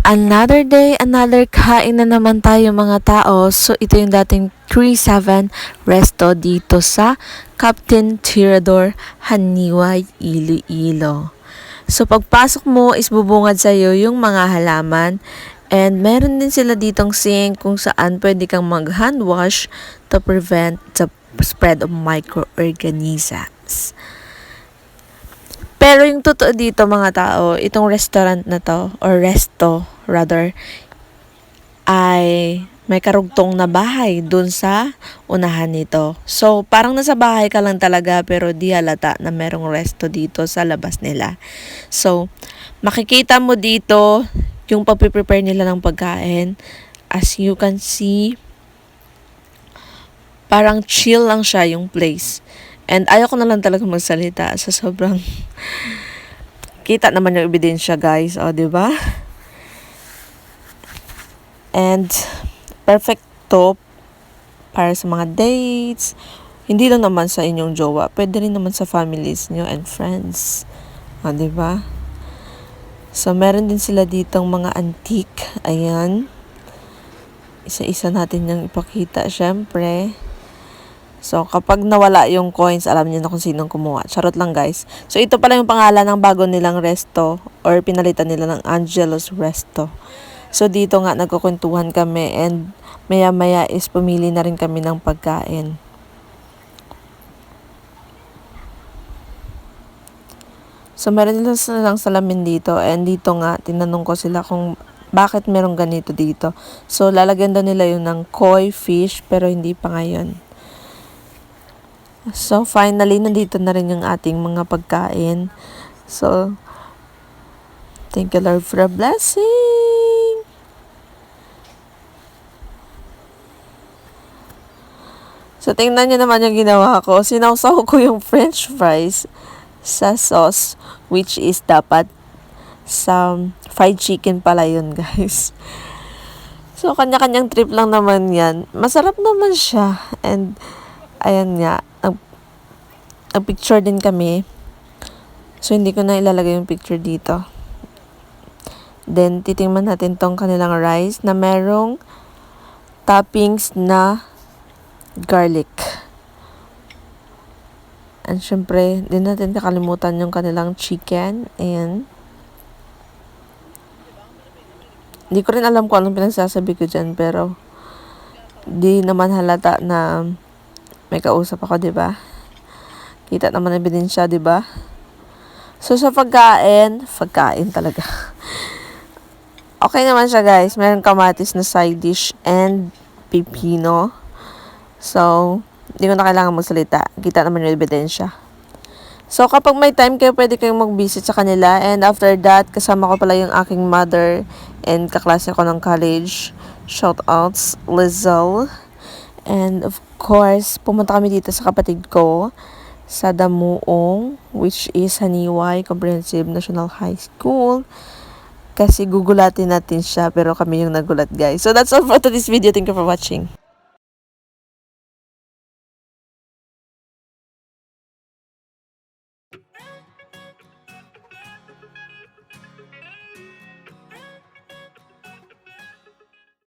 Another day, another kain na naman tayo mga tao. So, ito yung dating 37 resto dito sa Captain Tirador, Haniway, Iloilo. So, pagpasok mo is bubungad sa'yo yung mga halaman. And meron din sila ditong sink kung saan pwede kang mag-hand wash to prevent the spread of microorganisms. Pero yung totoo dito mga tao, itong restaurant na to, or resto rather, ay may karugtong na bahay dun sa unahan nito. So, parang nasa bahay ka lang talaga pero di halata na merong resto dito sa labas nila. So, makikita mo dito yung pagpiprepare nila ng pagkain. As you can see, parang chill lang siya yung place. And ayaw ko na lang talaga magsalita sa sobrang kita naman yung ebidensya, guys. O, di ba? And perfect to para sa mga dates. Hindi lang naman sa inyong jowa. Pwede rin naman sa families nyo and friends. O, di ba? So, meron din sila ditong mga antique. Ayan. Isa-isa natin yung ipakita, syempre. So, kapag nawala yung coins, alam niyo na kung sinong kumuha. Charot lang, guys. So, ito pala yung pangalan ng bago nilang resto or pinalitan nila ng Angelo's Resto. So, dito nga nagkukwentuhan kami and maya-maya is pumili na rin kami ng pagkain. So, meron nila silang salamin dito and dito nga, tinanong ko sila kung bakit merong ganito dito. So, lalagyan daw nila yun ng koi fish pero hindi pa ngayon. So, finally, nandito na rin yung ating mga pagkain. So, thank you, Lord, for a blessing. So, tingnan nyo naman yung ginawa ko. Sinawsaw ko yung french fries sa sauce, which is dapat sa fried chicken pala yun, guys. So, kanya-kanyang trip lang naman yan. Masarap naman siya. And, ayan nga, nag-picture din kami. So, hindi ko na ilalagay yung picture dito. Then, titingnan natin tong kanilang rice na merong toppings na garlic. And, syempre, di natin kakalimutan yung kanilang chicken. And, hindi ko rin alam kung anong pinagsasabi ko dyan, pero di naman halata na may kausap ako, diba? Kita naman ang ebidensya, diba? So, sa pagkain talaga. Okay naman siya, guys. Meron kamatis na side dish and pipino. So, hindi ko na kailangan magsalita. Kita naman yung ebidensya. So, kapag may time kayo, pwede kayong mag-visit sa kanila. And after that, kasama ko pala yung aking mother and kaklase ko ng college. Shoutouts, Lizelle. And of course, pumunta kami dito sa kapatid ko sa Damuong, which is Haniway Comprehensive National High School. Kasi gugulatin natin siya, pero kami yung nagulat, guys. So, that's all for today's video. Thank you for watching.